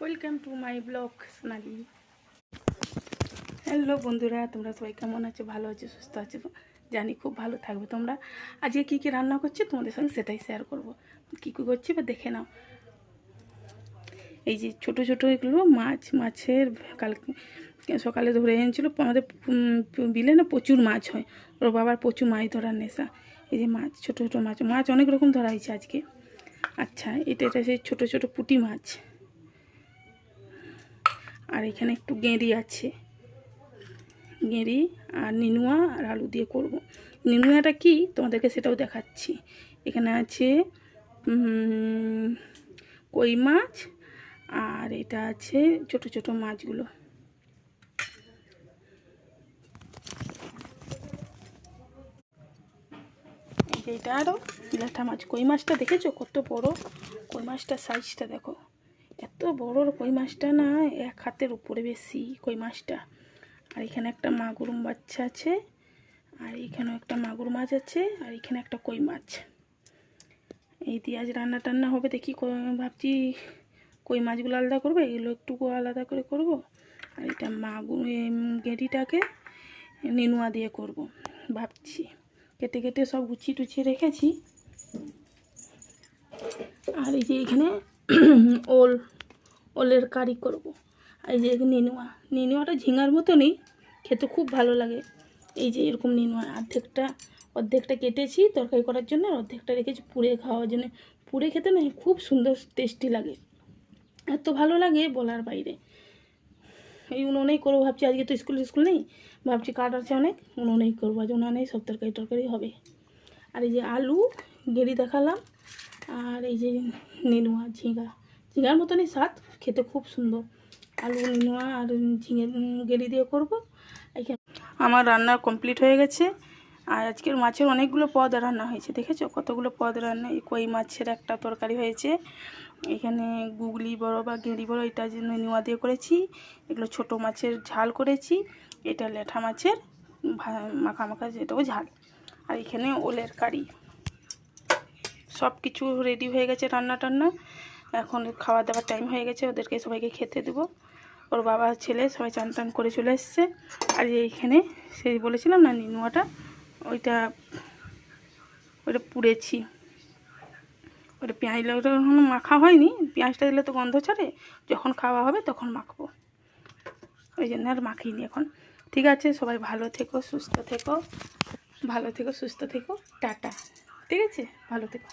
Welcome to my blog Sonali. Hello বন্ধুরা, তোমরা সবাই কেমন আছো? ভালো আছো, সুস্থ আছো? জানি খুব ভালো থাকবে তোমরা। আজকে কী কী রান্না করছি তোমাদের সঙ্গে সেটাই শেয়ার করব। কী কী করছি বা দেখে নাও। এই যে ছোটো ছোটো এগুলো মাছের সকালে ধরে এনেছিলো। আমাদের বিলে না প্রচুর মাছ হয়, ওর বাবার প্রচুর মাছ ধরার নেশা। এই যে মাছ, ছোটো ছোটো মাছ অনেক রকম ধরা হয়েছে আজকে। আচ্ছা, এটা সেই ছোটো ছোটো পুঁটি মাছ। আর এখানে একটু গেঁড়ি আছে, গেঁড়ি আর নিনুয়া আর আলু দিয়ে করব। নিনুয়াটা কি তোমাদেরকে সেটাও দেখাচ্ছি। এখানে আছে কই মাছ, আর এটা আছে ছোট ছোট মাছগুলো। এটা আরও ল্যাঠা মাছ। কই মাছটা দেখেছো কত বড়? কই মাছটার সাইজটা দেখো, এত বড় কই মাছটা না, এক হাতের উপরে বেশি কই মাছটা। আর এখানে একটা মাগুর বাচ্চা আছে, আর এখানেও একটা মাগুর মাছ আছে, আর এখানে একটা কই মাছ। এই দিয়ে আজ রান্না টান্না হবে। দেখি, ভাবছি কই মাছগুলো আলাদা করবো, এগুলো একটু আলাদা করে করব। আর এটা মাগুর গেঁড়িটাকে নেনুয়া দিয়ে করব ভাবছি। কেটে কেটে সব গুছিয়ে টুছিয়ে রেখেছি। আর এই যে এখানে ওলের কারি করব। আর এই যে নেনুয়াটা ঝিঙার মতনই খেতে, খুব ভালো লাগে। এই যে এরকম নেনুয়া অর্ধেকটা কেটেছি তরকারি করার জন্য, অর্ধেকটা রেখেছি পুড়ে খাওয়ার জন্য। পুড়ে খেতে না খুব সুন্দর টেস্টি লাগে, এত ভালো লাগে বলার বাইরে। এই উনুনেই করবো ভাবছি। আজকে তো স্কুল নেই, ভাবছি কাঠ আছে অনেক, উনুনেই করবো। আজ উনানেই সব তরকারি হবে। আর এই যে আলু গেঁড়ি দেখালাম, আর এই যে নেনুয়া ঝিঙার মতনই স্বাদ, খেতে খুব সুন্দর। আলু নেনুয়া আর গেঁড়ি দিয়ে করবো। এখানে আমার রান্না কমপ্লিট হয়ে গেছে। আর আজকের মাছের অনেকগুলো পদ রান্না হয়েছে, দেখেছো কতগুলো পদ রান্না। এই কই মাছের একটা তরকারি হয়েছে, এখানে গুগলি বড় বা গেঁড়ি বড়, এটা জন্য নেনুয়া দিয়ে করেছি। এগুলো ছোট মাছের ঝাল করেছি, এটা ল্যাঠা মাছের মাখা যেটাও ঝাল। আর এখানে ওলের কারি। সব কিছু রেডি হয়ে গেছে রান্না টান্না। এখন খাওয়া দাওয়ার টাইম হয়ে গেছে, ওদেরকে সবাইকে খেতে দেবো। ওর বাবা ছেলে সবাই চান টান করে চলে এসছে। আর এইখানে সেই বলেছিলাম না নিনুয়াটা, ওইটা পুড়েছি। ওটা পেঁয়াজ ওটা এখনো মাখা হয়নি, পেঁয়াজটা দিলে তো গন্ধ ছাড়ে, যখন খাওয়া হবে তখন মাখবো, ওই জন্য আর মাখিনি এখন। ঠিক আছে, সবাই ভালো থেকো, সুস্থ থেকো, টাটা। ঠিক আছে, ভালো থেকো।